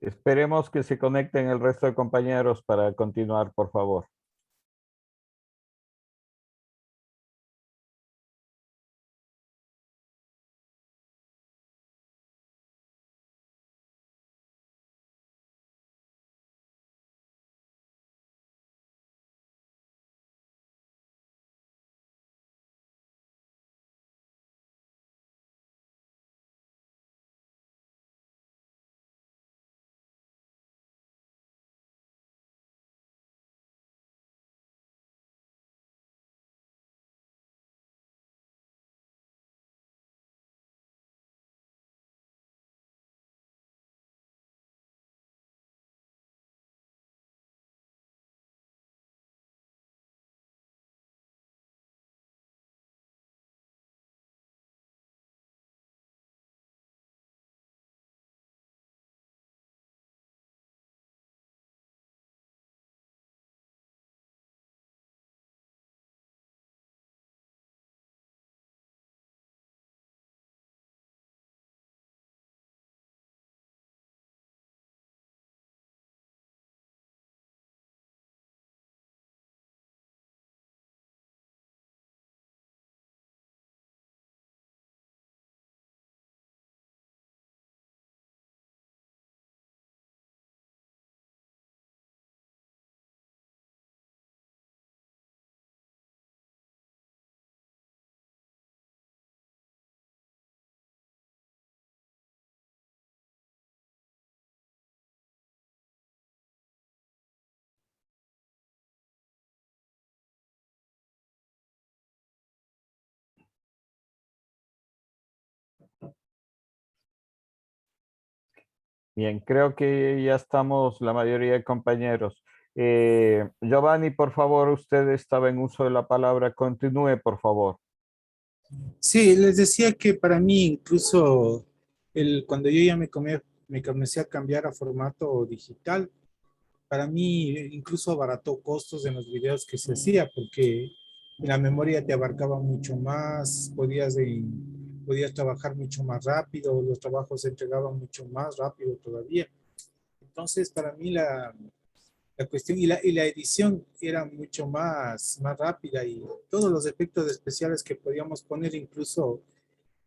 Esperemos que se conecten el resto de compañeros para continuar, por favor. Bien, creo que ya estamos la mayoría de compañeros. Giovanni, por favor, usted estaba en uso de la palabra. Continúe, por favor. Sí, les decía que para mí incluso cuando yo ya me comencé a cambiar a formato digital, para mí incluso abarató costos en los videos que se hacía, porque la memoria te abarcaba mucho más, podías trabajar mucho más rápido, los trabajos se entregaban mucho más rápido todavía. Entonces, para mí la cuestión y la edición era mucho más rápida y todos los efectos especiales que podíamos poner, incluso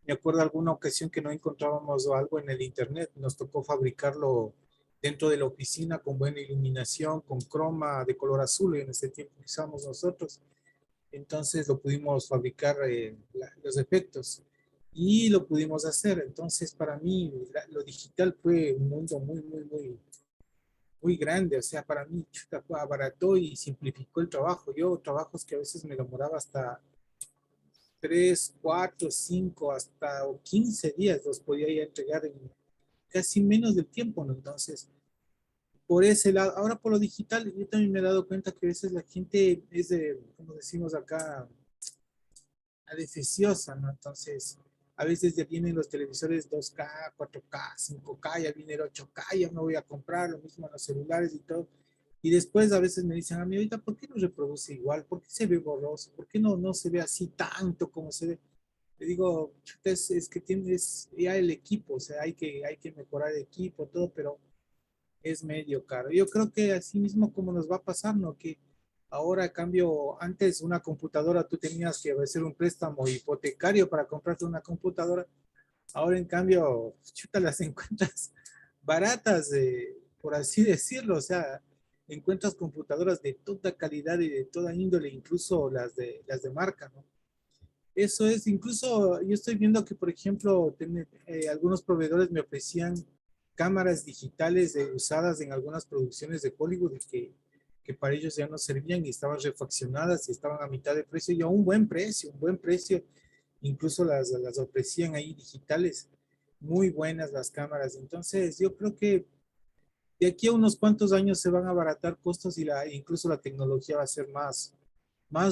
me acuerdo alguna ocasión que no encontrábamos algo en el internet, nos tocó fabricarlo dentro de la oficina con buena iluminación, con croma de color azul en ese tiempo que usábamos nosotros. Entonces lo pudimos fabricar los efectos y lo pudimos hacer. Entonces para mí lo digital fue un mundo muy grande. O sea, para mí chuta, fue abarató y simplificó el trabajo. Yo trabajos que a veces me demoraba hasta 3, 4, 5, hasta o 15 días los podía ya entregar en casi menos del tiempo, ¿no? Entonces, por ese lado, ahora por lo digital, yo también me he dado cuenta que a veces la gente es de, como decimos acá, adefesiosa, ¿no? Entonces, a veces ya vienen los televisores 2K, 4K, 5K, ya viene el 8K, ya me voy a comprar, lo mismo en los celulares y todo. Y después a veces me dicen a mí, ahorita, ¿por qué no reproduce igual? ¿Por qué se ve borroso? ¿Por qué no se ve así tanto como se ve? Le digo, es que tienes ya el equipo, o sea, hay que mejorar el equipo, todo, pero es medio caro. Yo creo que así mismo como nos va a pasar, ¿no? Que ahora, a cambio, antes una computadora tú tenías que hacer un préstamo hipotecario para comprarte una computadora. Ahora, en cambio, chuta, las encuentras baratas, por así decirlo. O sea, encuentras computadoras de toda calidad y de toda índole, incluso las de marca, ¿no? Eso es, incluso yo estoy viendo que, por ejemplo, algunos proveedores me ofrecían cámaras digitales usadas en algunas producciones de Hollywood que para ellos ya no servían y estaban refaccionadas y estaban a mitad de precio y a un buen precio. Incluso las ofrecían ahí digitales, muy buenas las cámaras. Entonces, yo creo que de aquí a unos cuantos años se van a abaratar costos y incluso la tecnología va a ser más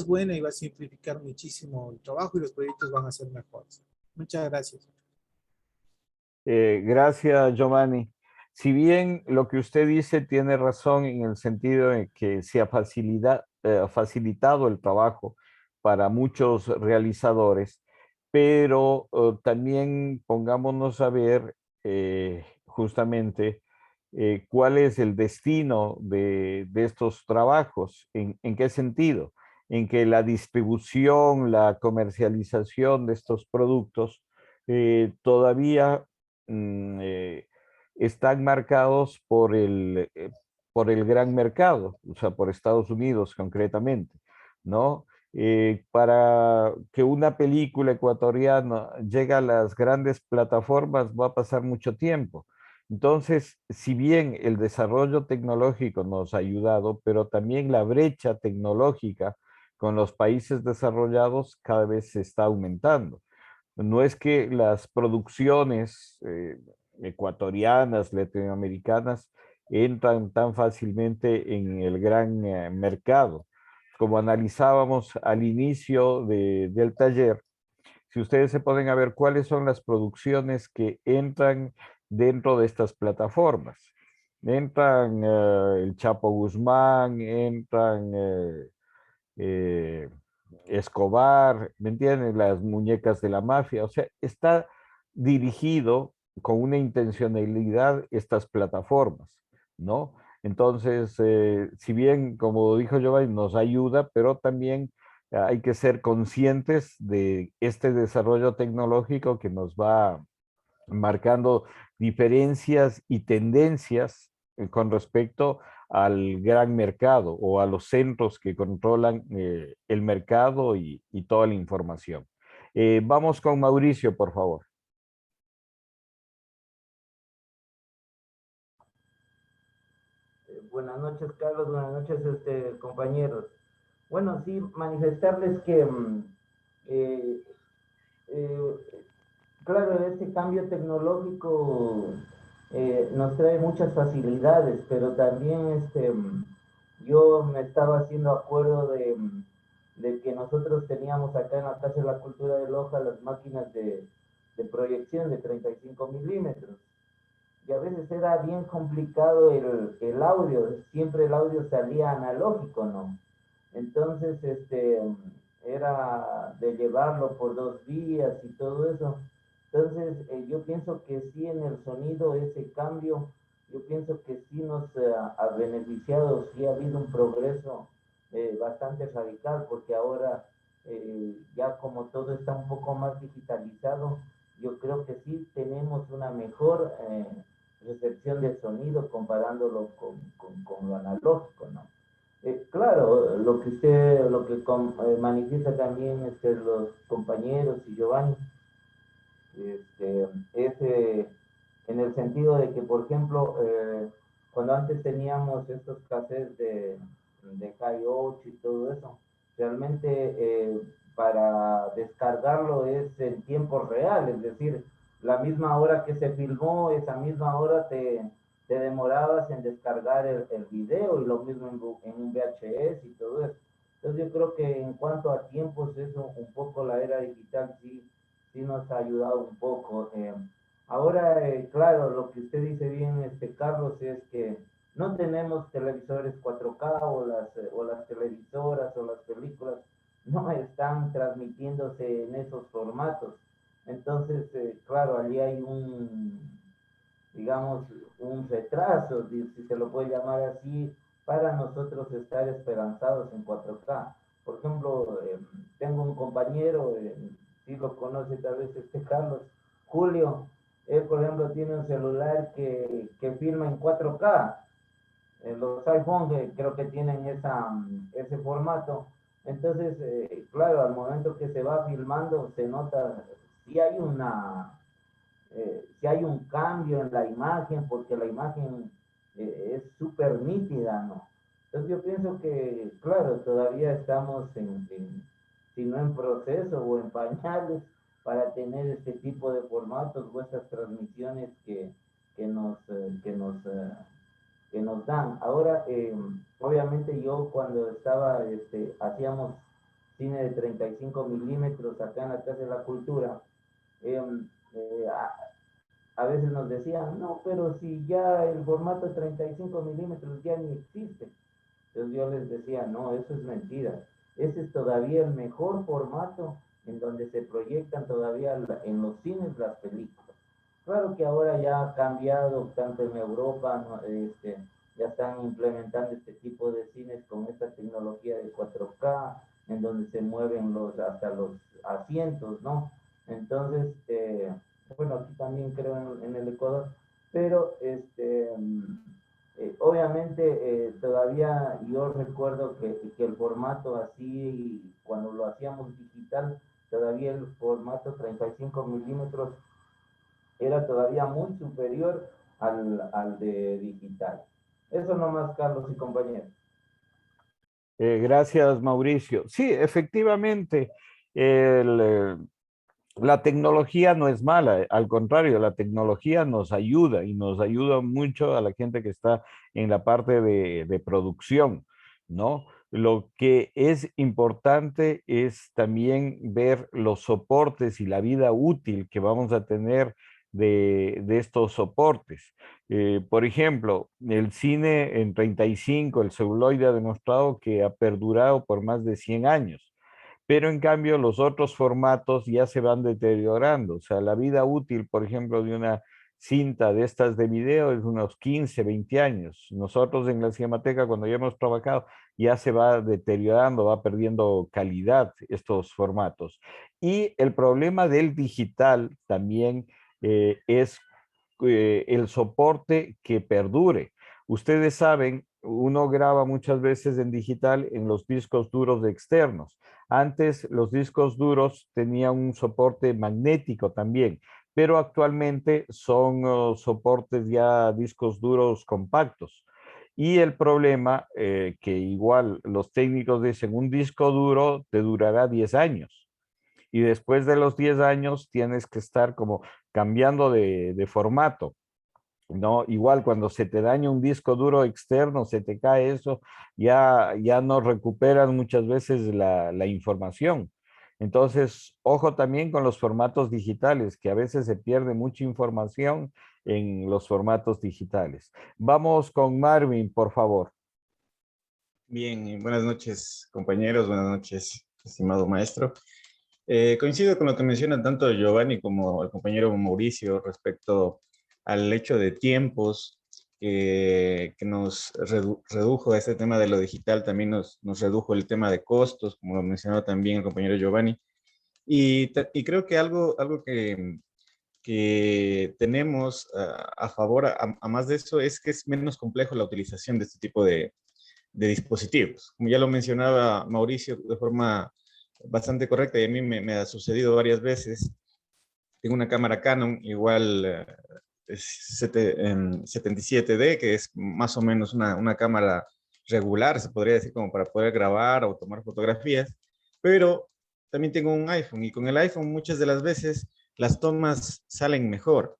buena y va a simplificar muchísimo el trabajo y los proyectos van a ser mejores. Muchas gracias. Gracias, Giovanni. Si bien lo que usted dice tiene razón en el sentido de que se ha facilitado el trabajo para muchos realizadores, pero también pongámonos a ver justamente ¿cuál es el destino de estos trabajos? En qué sentido? En que la distribución, la comercialización de estos productos todavía están marcados por el gran mercado, o sea, por Estados Unidos concretamente, ¿no? Para que una película ecuatoriana llegue a las grandes plataformas va a pasar mucho tiempo. Entonces, si bien el desarrollo tecnológico nos ha ayudado, pero también la brecha tecnológica con los países desarrollados cada vez se está aumentando. No es que las producciones ecuatorianas, latinoamericanas, entran tan fácilmente en el gran mercado. Como analizábamos al inicio del taller, si ustedes se ponen a ver cuáles son las producciones que entran dentro de estas plataformas. Entran el Chapo Guzmán, entran eh, Escobar, ¿me entienden? Las muñecas de la mafia. O sea, está dirigido con una intencionalidad estas plataformas, ¿no? Entonces, si bien, como dijo Giovanni, nos ayuda, pero también hay que ser conscientes de este desarrollo tecnológico que nos va marcando diferencias y tendencias con respecto al gran mercado o a los centros que controlan el mercado y toda la información. Vamos con Mauricio, por favor. Buenas noches, Carlos. Buenas noches, compañeros. Bueno, sí, manifestarles que, eh, eh, claro, este cambio tecnológico nos trae muchas facilidades, pero también yo me estaba haciendo acuerdo de que nosotros teníamos acá en la Casa de la Cultura de Loja las máquinas de proyección de 35 milímetros y a veces era bien complicado el audio, siempre el audio salía analógico, ¿no? Entonces, era de llevarlo por 2 días y todo eso. Entonces, yo pienso que sí en el sonido ese cambio, yo pienso que sí nos ha beneficiado, sí ha habido un progreso bastante radical, porque ahora ya como todo está un poco más digitalizado, yo creo que sí tenemos una mejor recepción de sonido comparándolo con lo analógico, ¿no? Claro, lo que usted, lo que manifiesta también los compañeros y Giovanni, es en el sentido de que, por ejemplo, cuando antes teníamos estos cassettes de High 8 y todo eso, realmente para descargarlo es en tiempo real, es decir, la misma hora que se filmó, esa misma hora te demorabas en descargar el video y lo mismo en un VHS y todo eso. Entonces yo creo que en cuanto a tiempos, eso un poco la era digital sí nos ha ayudado un poco. Ahora, claro, lo que usted dice bien, Carlos, es que no tenemos televisores 4K o las televisoras o las películas no están transmitiéndose en esos formatos. Entonces, claro, allí hay digamos, un retraso, si se lo puede llamar así, para nosotros estar esperanzados en 4K. Por ejemplo, tengo un compañero, si lo conoce tal vez Carlos, Julio, él por ejemplo tiene un celular que filma en 4K, los iPhones creo que tienen ese formato, entonces, claro, al momento que se va filmando se nota si hay si hay un cambio en la imagen, porque la imagen es súper nítida, ¿no? Entonces yo pienso que, claro, todavía estamos si no en proceso o en pañales para tener este tipo de formatos o estas transmisiones que nos, eh, que nos, eh, que nos dan. Ahora, obviamente yo cuando estaba, hacíamos cine de 35 milímetros acá en la Casa de la Cultura, eh, eh, a veces nos decían, no, pero si ya el formato de 35 milímetros ya ni existe. Entonces yo les decía, no, eso es mentira. Ese es todavía el mejor formato en donde se proyectan todavía en los cines las películas. Claro que ahora ya ha cambiado, tanto en Europa, ¿no? Ya están implementando este tipo de cines con esta tecnología de 4K, en donde se mueven hasta los asientos, ¿no? Entonces, bueno, aquí también creo en el Ecuador, pero obviamente todavía yo recuerdo que el formato así, cuando lo hacíamos digital, todavía el formato 35 milímetros era todavía muy superior al de digital. Eso nomás, Carlos y compañeros. Gracias, Mauricio. Sí, efectivamente, el, la tecnología no es mala, al contrario, la tecnología nos ayuda y nos ayuda mucho a la gente que está en la parte de producción, ¿no? Lo que es importante es también ver los soportes y la vida útil que vamos a tener de estos soportes. Por ejemplo, el cine en 35, el celuloide ha demostrado que ha perdurado por más de 100 años, pero en cambio los otros formatos ya se van deteriorando. O sea, la vida útil, por ejemplo, de una cinta de estas de video es unos 15, 20 años. Nosotros en la Cinemateca, cuando ya hemos trabajado, ya se va deteriorando, va perdiendo calidad estos formatos. Y el problema del digital también es el soporte que perdure. Ustedes saben, uno graba muchas veces en digital en los discos duros externos. Antes los discos duros tenían un soporte magnético también, pero actualmente son soportes ya discos duros compactos. Y el problema, que igual los técnicos dicen, un disco duro te durará 10 años. Y después de los 10 años tienes que estar como cambiando de formato. No, igual cuando se te daña un disco duro externo, se te cae eso, ya no recuperas muchas veces la información. Entonces, ojo también con los formatos digitales, que a veces se pierde mucha información en los formatos digitales. Vamos con Marvin, por favor. Bien, buenas noches, compañeros, buenas noches, estimado maestro. Coincido con lo que mencionan tanto Giovanni como el compañero Mauricio respecto al hecho de tiempos que nos redujo a este tema de lo digital, también nos redujo el tema de costos, como lo mencionó también el compañero Giovanni. Y creo que algo que tenemos a favor, a más de eso, es que es menos complejo la utilización de este tipo de dispositivos. Como ya lo mencionaba Mauricio de forma bastante correcta y a mí me ha sucedido varias veces. Tengo una cámara Canon, igual es 77D, que es más o menos una cámara regular, se podría decir, como para poder grabar o tomar fotografías, pero también tengo un iPhone y con el iPhone muchas de las veces las tomas salen mejor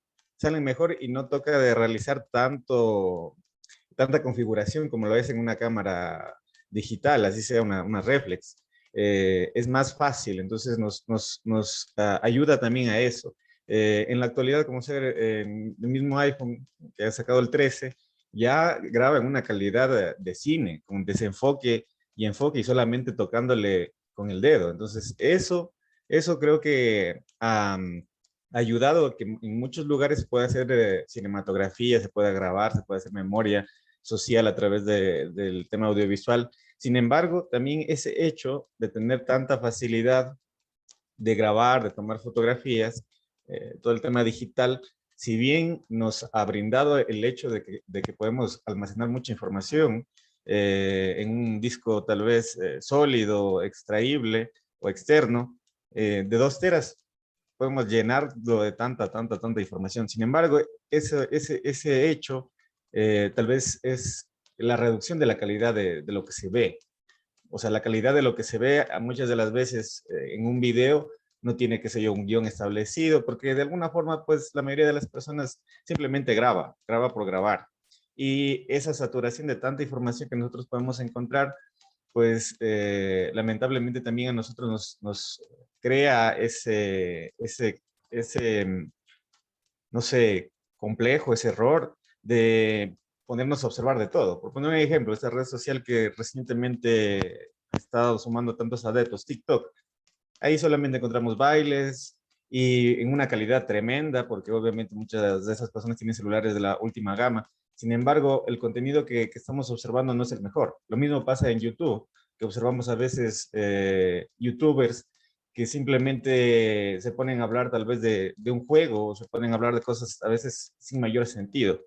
y no toca de realizar tanta configuración como lo es en una cámara digital, así sea una reflex. Es más fácil, entonces nos ayuda también a eso. En la actualidad, como se ve, el mismo iPhone que ha sacado el 13, ya graba en una calidad de cine, con desenfoque y enfoque y solamente tocándole con el dedo. Entonces, eso creo que ha ayudado a que en muchos lugares se pueda hacer cinematografía, se pueda grabar, se puede hacer memoria social a través del tema audiovisual. Sin embargo, también ese hecho de tener tanta facilidad de grabar, de tomar fotografías, todo el tema digital, si bien nos ha brindado el hecho de que podemos almacenar mucha información en un disco tal vez sólido, extraíble o externo, de 2 teras, podemos llenarlo de tanta información. Sin embargo, ese hecho tal vez es la reducción de la calidad de lo que se ve. O sea, la calidad de lo que se ve a muchas de las veces en un video no tiene, qué sé yo, un guión establecido, porque de alguna forma, pues la mayoría de las personas simplemente graba por grabar. Y esa saturación de tanta información que nosotros podemos encontrar, pues lamentablemente también a nosotros nos crea ese, no sé, complejo, ese error de ponernos a observar de todo. Por poner un ejemplo, esta red social que recientemente ha estado sumando tantos adeptos, TikTok. Ahí solamente encontramos bailes y en una calidad tremenda, porque obviamente muchas de esas personas tienen celulares de la última gama. Sin embargo, el contenido que estamos observando no es el mejor. Lo mismo pasa en YouTube, que observamos a veces YouTubers que simplemente se ponen a hablar tal vez de un juego, o se ponen a hablar de cosas a veces sin mayor sentido.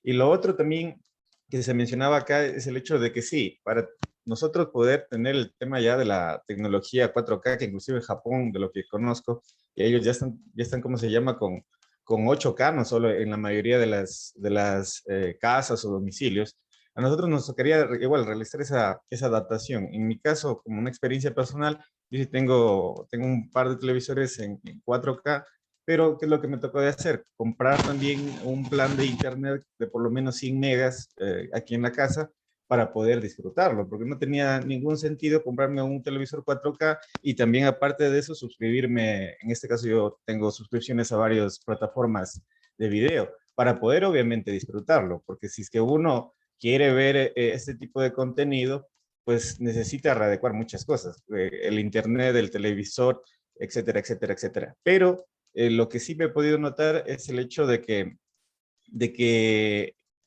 Y lo otro también que se mencionaba acá es el hecho de que sí, para nosotros poder tener el tema ya de la tecnología 4K, que inclusive en Japón, de lo que conozco, que ellos ya están ¿cómo se llama? Con 8K, no solo en la mayoría de las casas o domicilios. A nosotros nos tocaría igual realizar esa adaptación. En mi caso, como una experiencia personal, yo sí tengo un par de televisores en 4K, pero ¿qué es lo que me tocó de hacer? Comprar también un plan de internet de por lo menos 100 megas aquí en la casa para poder disfrutarlo, porque no tenía ningún sentido comprarme un televisor 4K y también aparte de eso suscribirme, en este caso yo tengo suscripciones a varias plataformas de video para poder obviamente disfrutarlo, porque si es que uno quiere ver este tipo de contenido, pues necesita readecuar muchas cosas, el internet, el televisor, etcétera, etcétera, etcétera. Pero lo que sí me he podido notar es el hecho de que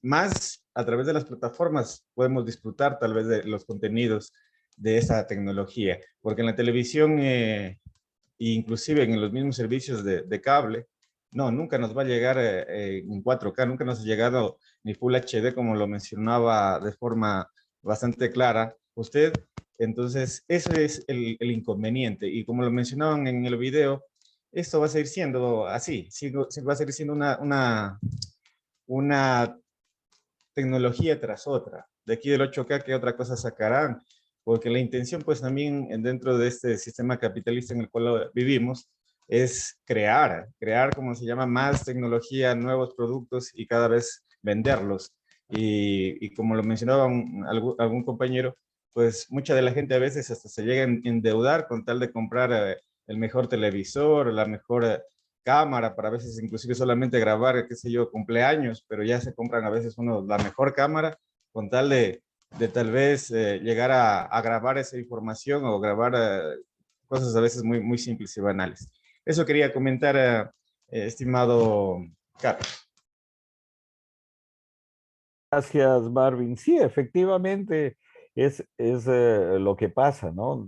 más a través de las plataformas podemos disfrutar tal vez de los contenidos de esa tecnología, porque en la televisión, inclusive en los mismos servicios de cable, no, nunca nos va a llegar en 4K, nunca nos ha llegado ni Full HD como lo mencionaba de forma bastante clara usted. Entonces, ese es el inconveniente. Y como lo mencionaban en el video, esto va a seguir siendo así, va a seguir siendo una tecnología tras otra. De aquí del 8K, ¿qué otra cosa sacarán? Porque la intención, pues también dentro de este sistema capitalista en el cual vivimos, es crear, como se llama, más tecnología, nuevos productos y cada vez venderlos. Y como lo mencionaba algún compañero, pues mucha de la gente a veces hasta se llega a endeudar con tal de comprar el mejor televisor, la mejor cámara, para a veces inclusive solamente grabar, qué sé yo, cumpleaños, pero ya se compran a veces uno la mejor cámara con tal de tal vez llegar a grabar esa información o grabar cosas a veces muy simples y banales. Eso quería comentar, estimado Carlos. Gracias, Marvin. Sí, efectivamente es lo que pasa, ¿no?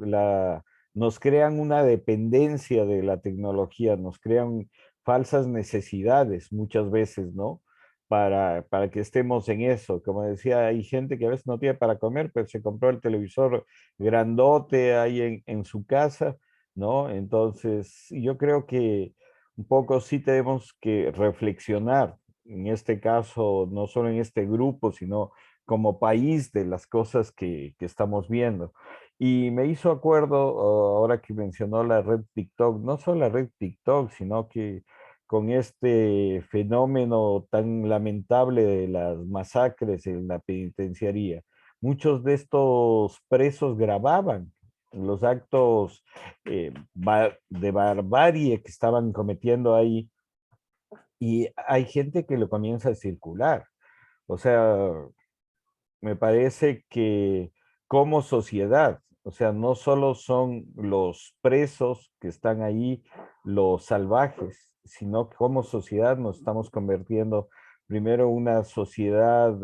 Nos crean una dependencia de la tecnología, nos crean falsas necesidades muchas veces, ¿no? Para que estemos en eso. Como decía, hay gente que a veces no tiene para comer, pero se compró el televisor grandote ahí en su casa, ¿no? Entonces, yo creo que un poco sí tenemos que reflexionar en este caso, no solo en este grupo, sino como país de las cosas que estamos viendo. Y me hizo acuerdo, ahora que mencionó la red TikTok, no solo la red TikTok, sino que con este fenómeno tan lamentable de las masacres en la penitenciaría, muchos de estos presos grababan los actos de barbarie que estaban cometiendo ahí y hay gente que lo comienza a circular. O sea, me parece que como sociedad, o sea, no solo son los presos que están ahí, los salvajes, sino que como sociedad nos estamos convirtiendo primero en una sociedad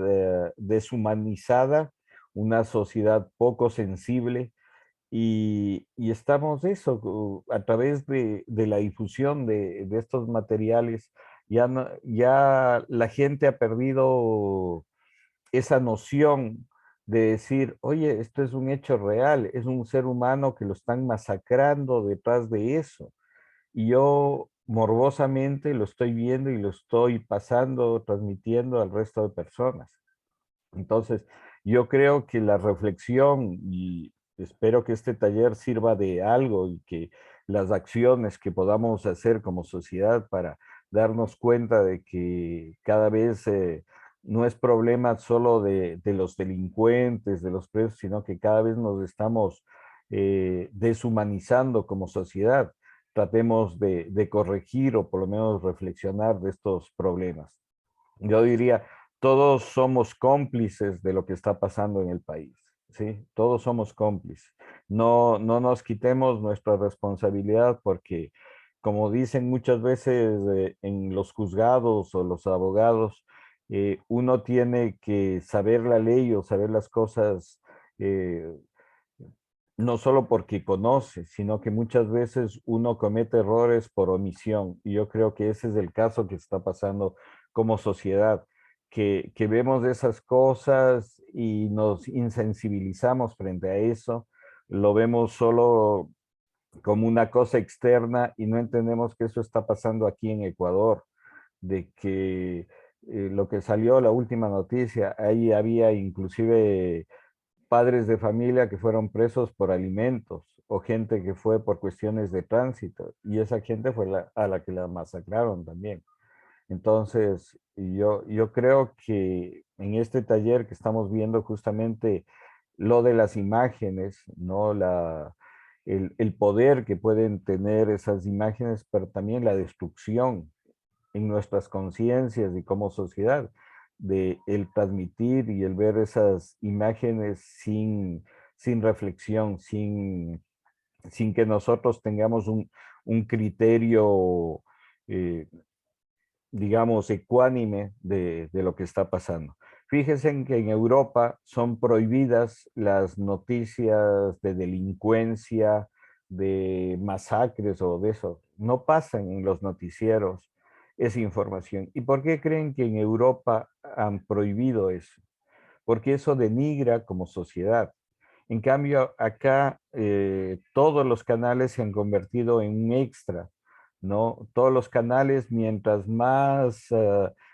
deshumanizada, una sociedad poco sensible, y estamos eso, a través de la difusión de estos materiales, ya, ya la gente ha perdido esa noción de decir, oye, esto es un hecho real, es un ser humano que lo están masacrando detrás de eso. Y yo morbosamente lo estoy viendo y lo estoy pasando, transmitiendo al resto de personas. Entonces, yo creo que la reflexión, y espero que este taller sirva de algo y que las acciones que podamos hacer como sociedad para darnos cuenta de que cada vez no es problema solo de los delincuentes, de los presos, sino que cada vez nos estamos deshumanizando como sociedad. Tratemos de corregir o por lo menos reflexionar de estos problemas. Yo diría, todos somos cómplices de lo que está pasando en el país, ¿sí? Todos somos cómplices. No nos quitemos nuestra responsabilidad porque como dicen muchas veces en los juzgados o los abogados, uno tiene que saber la ley o saber las cosas eh, no solo porque conoce, sino que muchas veces uno comete errores por omisión. Y yo creo que ese es el caso que está pasando como sociedad, que vemos esas cosas y nos insensibilizamos frente a eso, lo vemos solo como una cosa externa y no entendemos que eso está pasando aquí en Ecuador, de que lo que salió, la última noticia, ahí había inclusive padres de familia que fueron presos por alimentos o gente que fue por cuestiones de tránsito y esa gente fue a la que la masacraron también. Entonces, yo creo que en este taller que estamos viendo justamente lo de las imágenes, ¿no? El poder que pueden tener esas imágenes, pero también la destrucción en nuestras conciencias y como sociedad, de el transmitir y el ver esas imágenes sin reflexión, sin que nosotros tengamos un criterio, eh, digamos, ecuánime de lo que está pasando. Fíjense en que en Europa son prohibidas las noticias de delincuencia, de masacres o de eso. No pasan en los noticieros esa información. ¿Y por qué creen que en Europa han prohibido eso? Porque eso denigra como sociedad. En cambio, acá todos los canales se han convertido en un extra, ¿no? Todos los canales, mientras más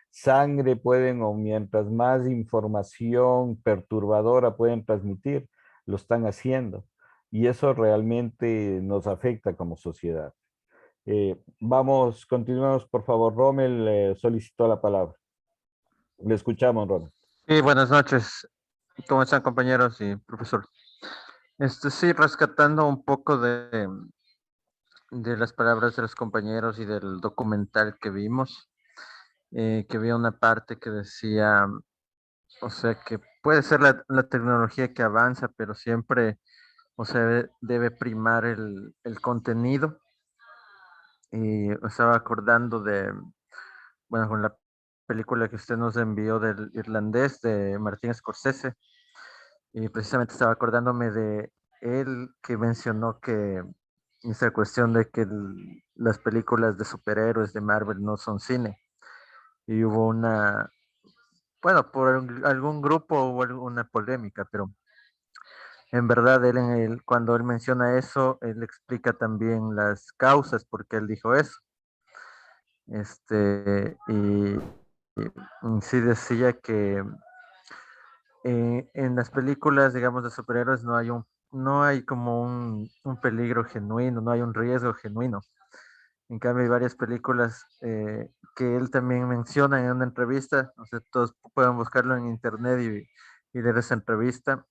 sangre pueden o mientras más información perturbadora pueden transmitir, lo están haciendo. Y eso realmente nos afecta como sociedad. Vamos, continuemos, por favor. Rommel solicitó la palabra. Le escuchamos, Rommel. Sí, buenas noches. ¿Cómo están, compañeros y profesor? Sí, rescatando un poco de las palabras de los compañeros y del documental que vimos, que había una parte que decía, o sea, que puede ser la tecnología que avanza, pero siempre, o sea, debe primar el contenido. Y estaba acordando bueno, con la película que usted nos envió del irlandés de Martin Scorsese. Y precisamente estaba acordándome de él que mencionó que esa cuestión de que las películas de superhéroes de Marvel no son cine. Y hubo bueno, por algún grupo hubo alguna polémica, pero en verdad cuando él menciona eso, él explica también las causas por qué él dijo eso. Y sí decía que en las películas, digamos, de superhéroes no hay como un peligro genuino, no hay un riesgo genuino. En cambio, hay varias películas que él también menciona en una entrevista, o sea, todos pueden buscarlo en internet y leer esa entrevista.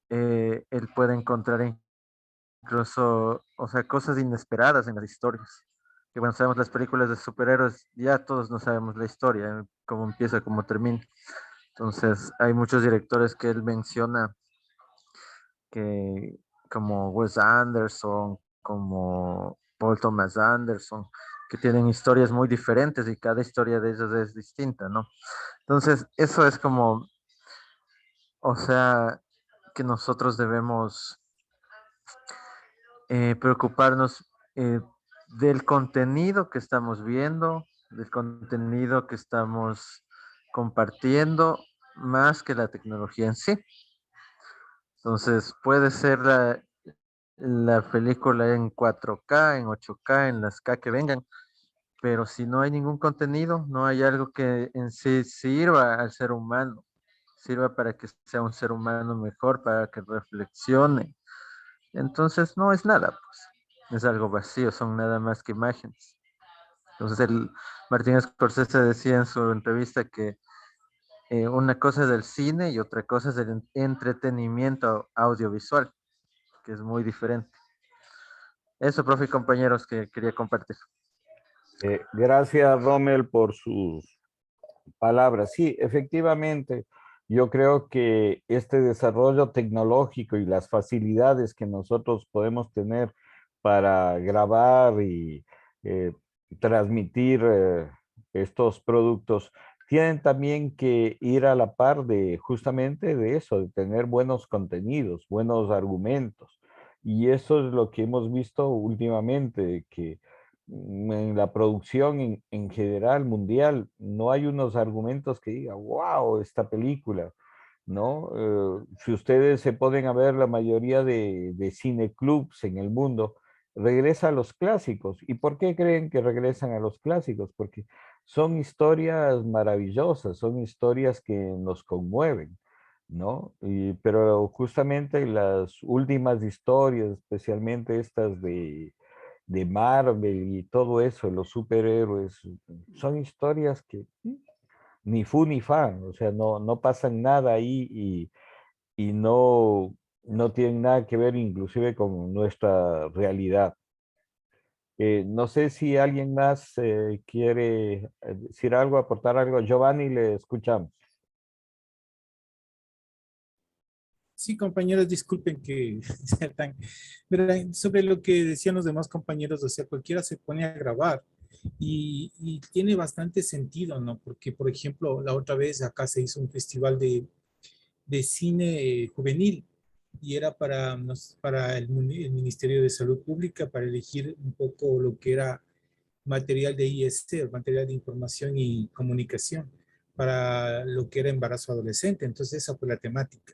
Él puede encontrar incluso, o sea, cosas inesperadas en las historias. Que bueno, sabemos las películas de superhéroes, ya todos no sabemos la historia, cómo empieza, cómo termina. Entonces, hay muchos directores que él menciona que, como Wes Anderson, como Paul Thomas Anderson, que tienen historias muy diferentes y cada historia de ellos es distinta, ¿no? Entonces, eso es como, o sea, que nosotros debemos preocuparnos del contenido que estamos viendo, del contenido que estamos compartiendo, más que la tecnología en sí. Entonces, puede ser la película en 4K, en 8K, en las K que vengan, pero si no hay ningún contenido, no hay algo que en sí sirva al ser humano, sirva para que sea un ser humano mejor, para que reflexione. Entonces, no es nada, pues, es algo vacío, son nada más que imágenes. Entonces, Martín Scorsese decía en su entrevista que una cosa es el cine y otra cosa es el entretenimiento audiovisual, que es muy diferente. Eso, profe y compañeros, que quería compartir. Gracias, Rommel, por sus palabras. Sí, efectivamente, yo creo que este desarrollo tecnológico y las facilidades que nosotros podemos tener para grabar y eh, transmitir estos productos, tienen también que ir a la par de justamente de eso, de tener buenos contenidos, buenos argumentos. Y eso es lo que hemos visto últimamente, que en la producción en general mundial no hay unos argumentos que diga, wow, esta película, ¿no? Si ustedes se ponen a ver la mayoría de cineclubs en el mundo, regresa a los clásicos. ¿Y por qué creen que regresan a los clásicos? Porque son historias maravillosas, son historias que nos conmueven, ¿no? Pero justamente las últimas historias, especialmente estas de Marvel y todo eso, los superhéroes, son historias que ni fu ni fa, o sea, no pasan nada ahí y no tienen nada que ver inclusive con nuestra realidad. No sé si alguien más quiere decir algo, aportar algo. Giovanni, le escuchamos. Sí, compañeros, disculpen que sea tan... Verán, sobre lo que decían los demás compañeros, o sea, cualquiera se pone a grabar y tiene bastante sentido, ¿no? Porque, por ejemplo, la otra vez acá se hizo un festival de cine juvenil y era para, para el Ministerio de Salud Pública para elegir un poco lo que era material de IST, material de información y comunicación, para lo que era embarazo adolescente. Entonces, esa fue la temática.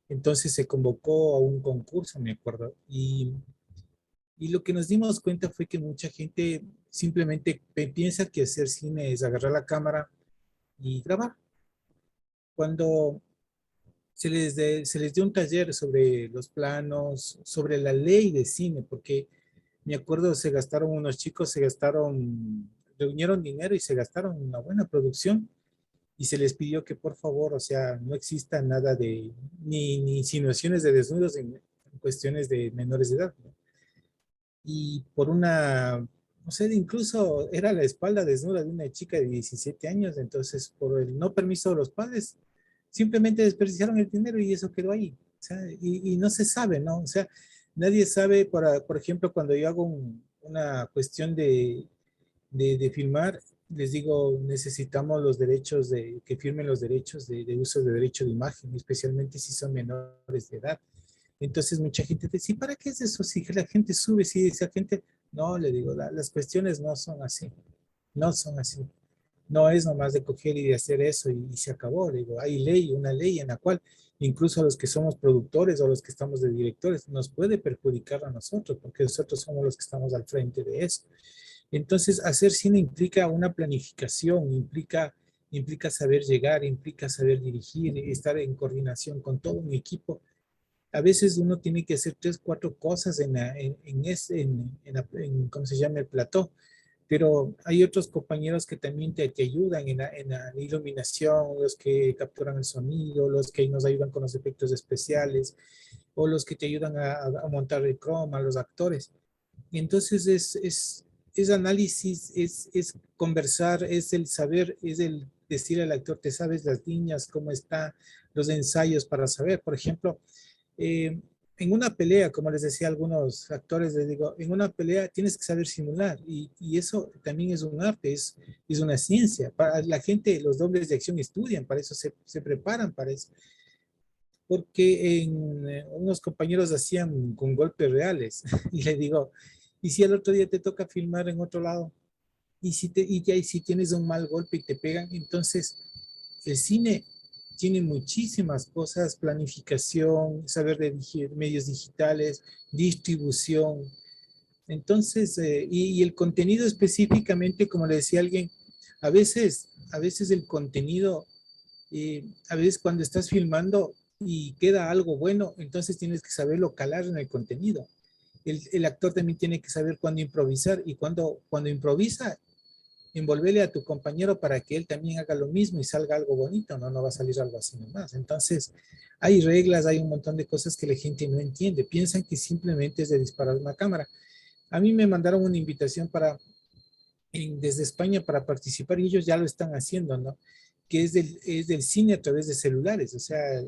Entonces se convocó a un concurso, me acuerdo, y lo que nos dimos cuenta fue que mucha gente simplemente piensa que hacer cine es agarrar la cámara y grabar. Cuando se les dio un taller sobre los planos, sobre la ley de cine, porque me acuerdo se gastaron unos chicos, reunieron dinero y se gastaron una buena producción y se les pidió que por favor, o sea, no exista nada de, ni insinuaciones de desnudos en cuestiones de menores de edad, ¿no? Y por una, no sé, incluso era la espalda desnuda de una chica de 17 años, entonces por el no permiso de los padres, simplemente desperdiciaron el dinero y eso quedó ahí. O sea, y no se sabe, ¿no? O sea, nadie sabe, por ejemplo, cuando yo hago una cuestión de filmar, les digo, necesitamos los derechos que firmen los derechos de uso de derecho de imagen, especialmente si son menores de edad. Entonces mucha gente dice, ¿para qué es eso? Si la gente sube, si esa gente, no, le digo, las cuestiones no son así, no son así. No es nomás de coger y de hacer eso y se acabó. Le digo, hay ley, una ley en la cual incluso a los que somos productores o los que estamos de directores nos puede perjudicar a nosotros, porque nosotros somos los que estamos al frente de eso. Entonces, hacer cine implica una planificación, implica saber llegar, implica saber dirigir, estar en coordinación con todo un equipo. A veces uno tiene que hacer tres, cuatro cosas ¿cómo se llama? El plató, pero hay otros compañeros que también te ayudan en la iluminación, los que capturan el sonido, los que nos ayudan con los efectos especiales, o los que te ayudan a montar el croma, los actores. Y entonces es análisis, es conversar, es el saber, es el decir al actor, te sabes las líneas, cómo está, los ensayos para saber. Por ejemplo, eh, en una pelea, como les decía a algunos actores, les digo, en una pelea tienes que saber simular y eso también es un arte, es una ciencia. Para la gente, los dobles de acción estudian, para eso se preparan para eso. Porque unos compañeros hacían con golpes reales y le digo, ¿y si el otro día te toca filmar en otro lado? Y si tienes un mal golpe y te pegan, entonces el cine tiene muchísimas cosas, planificación, saber dirigir medios digitales, distribución. Entonces, y el contenido específicamente, como le decía alguien, a veces el contenido, a veces cuando estás filmando y queda algo bueno, entonces tienes que saberlo calar en el contenido. El actor también tiene que saber cuándo improvisar y cuando improvisa, envolverle a tu compañero para que él también haga lo mismo y salga algo bonito, ¿no? No va a salir algo así nomás. Entonces, hay reglas, hay un montón de cosas que la gente no entiende. Piensan que simplemente es de disparar una cámara. A mí me mandaron una invitación desde España para participar y ellos ya lo están haciendo, ¿no? Que es del cine a través de celulares. O sea,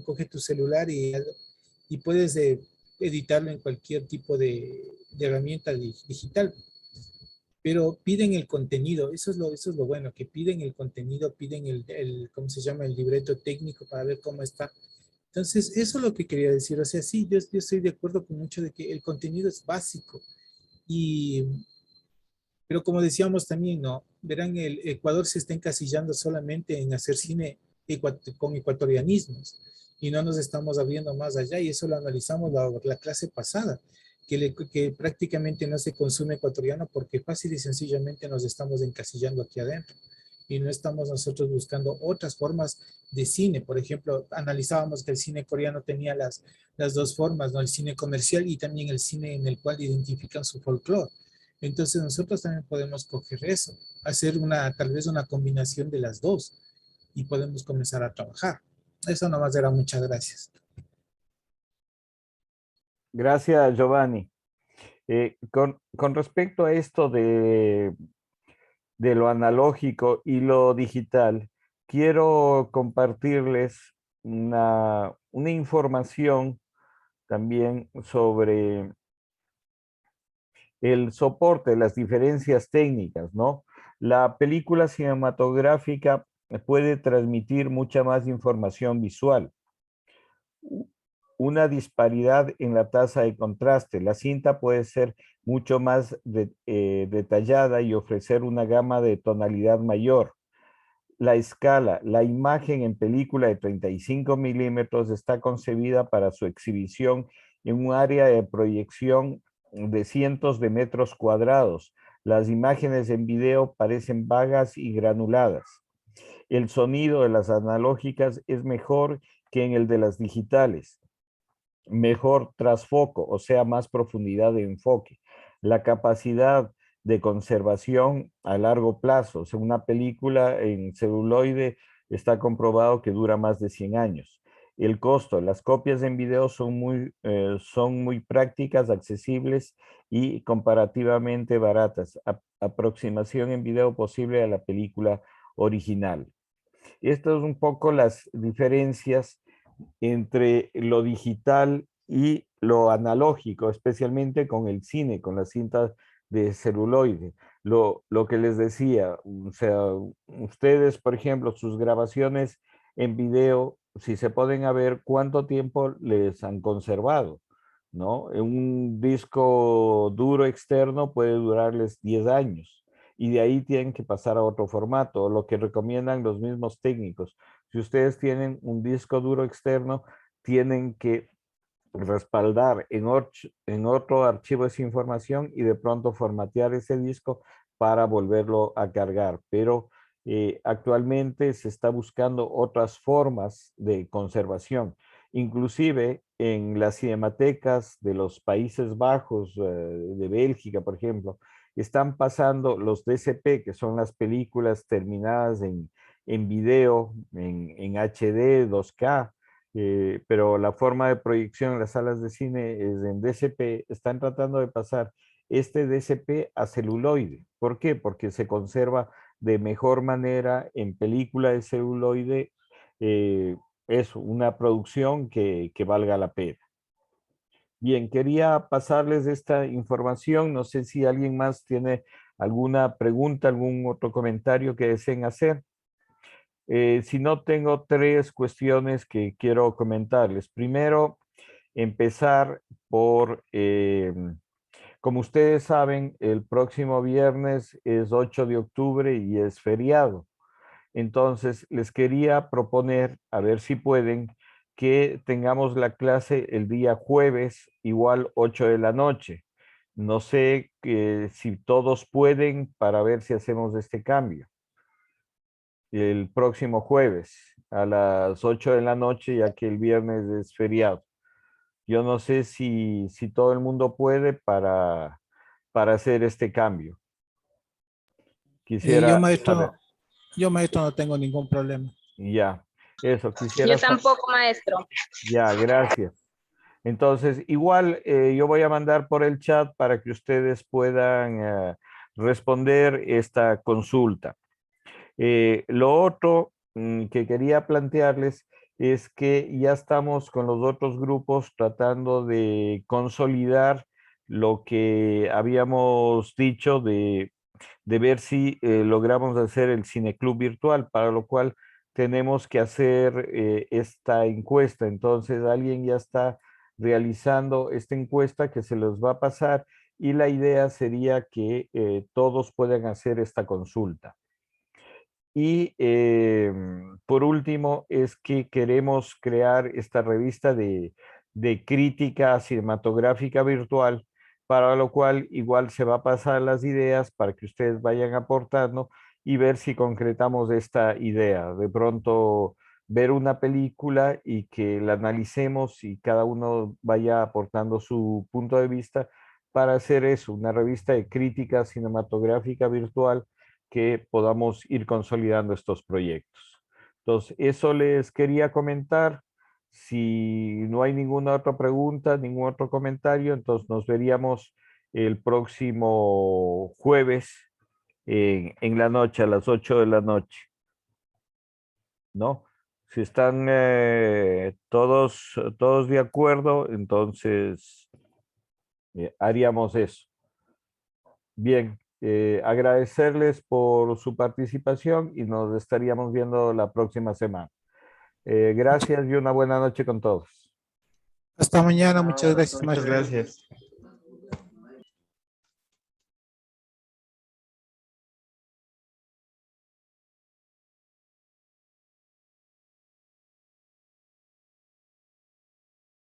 coge tu celular y puedes editarlo en cualquier tipo herramienta digital, pero piden el contenido, eso es lo bueno, que piden el contenido, piden ¿cómo se llama? El libreto técnico para ver cómo está. Entonces, eso es lo que quería decir. O sea, sí, yo estoy de acuerdo con mucho de que el contenido es básico. Y, pero como decíamos también, ¿no? Verán, el Ecuador se está encasillando solamente en hacer cine con ecuatorianismos y no nos estamos abriendo más allá, y eso lo analizamos la clase pasada, que prácticamente no se consume ecuatoriano porque fácil y sencillamente nos estamos encasillando aquí adentro y no estamos nosotros buscando otras formas de cine. Por ejemplo, analizábamos que el cine coreano tenía las dos formas, ¿no? El cine comercial y también el cine en el cual identifican su folclore. Entonces nosotros también podemos coger eso, hacer tal vez una combinación de las dos y podemos comenzar a trabajar. Eso nomás era, muchas gracias. Gracias, Giovanni. Con respecto a esto de lo analógico y lo digital, quiero compartirles una información también sobre el soporte, las diferencias técnicas, ¿no? La película cinematográfica puede transmitir mucha más información visual. Una disparidad en la tasa de contraste. La cinta puede ser mucho más detallada y ofrecer una gama de tonalidad mayor. La escala, la imagen en película de 35 milímetros está concebida para su exhibición en un área de proyección de cientos de metros cuadrados. Las imágenes en video parecen vagas y granuladas. El sonido de las analógicas es mejor que en el de las digitales. Mejor trasfoco, o sea, más profundidad de enfoque. La capacidad de conservación a largo plazo. O sea, una película en celuloide está comprobado que dura más de 100 años. El costo, las copias en video son muy prácticas, accesibles y comparativamente baratas. Aproximación en video posible a la película original. Estas son un poco las diferencias entre lo digital y lo analógico, especialmente con el cine, con las cintas de celuloide. Lo que les decía, o sea, ustedes, por ejemplo, sus grabaciones en video, si se pueden a ver cuánto tiempo les han conservado, ¿no? Un disco duro externo puede durarles 10 años y de ahí tienen que pasar a otro formato, lo que recomiendan los mismos técnicos. Si ustedes tienen un disco duro externo, tienen que respaldar en otro archivo esa información y de pronto formatear ese disco para volverlo a cargar. Pero actualmente se está buscando otras formas de conservación. Inclusive en las cinematecas de los Países Bajos, de Bélgica, por ejemplo, están pasando los DCP, que son las películas terminadas en video, en HD, 2K, pero la forma de proyección en las salas de cine es en DCP. Están tratando de pasar este DCP a celuloide. ¿Por qué? Porque se conserva de mejor manera en película de celuloide. Es una producción que valga la pena. Bien, quería pasarles esta información. No sé si alguien más tiene alguna pregunta, algún otro comentario que deseen hacer. Si no, tengo tres cuestiones que quiero comentarles. Primero, empezar por, como ustedes saben, el próximo viernes es 8 de octubre y es feriado. Entonces, les quería proponer, a ver si pueden, que tengamos la clase el día jueves, igual 8 de la noche. No sé si todos pueden para ver si hacemos este cambio el próximo jueves a las 8 de la noche, ya que el viernes es feriado. Yo no sé si todo el mundo puede para hacer este cambio. Yo, Quisiera saber. maestro, yo, maestro, no tengo ningún problema. Ya, eso, Yo quisiera saber. tampoco, maestro. Ya, gracias. Entonces, igual yo voy a mandar por el chat para que ustedes puedan responder esta consulta. Lo otro que quería plantearles es que ya estamos con los otros grupos tratando de consolidar lo que habíamos dicho de ver si logramos hacer el cineclub virtual, para lo cual tenemos que hacer esta encuesta. Entonces, alguien ya está realizando esta encuesta que se los va a pasar y la idea sería que todos puedan hacer esta consulta. Y por último, es que queremos crear esta revista de crítica cinematográfica virtual, para lo cual igual se va a pasar las ideas para que ustedes vayan aportando y ver si concretamos esta idea. De pronto ver una película y que la analicemos y cada uno vaya aportando su punto de vista para hacer eso, una revista de crítica cinematográfica virtual que podamos ir consolidando estos proyectos. Entonces, eso les quería comentar. Si no hay ninguna otra pregunta, ningún otro comentario, entonces nos veríamos el próximo jueves en la noche, a las 8 de la noche, ¿no? Si están todos de acuerdo, entonces haríamos eso. Bien, agradecerles por su participación y nos estaríamos viendo la próxima semana. Gracias y una buena noche con todos. Hasta mañana, muchas gracias, Muchas maestro. gracias.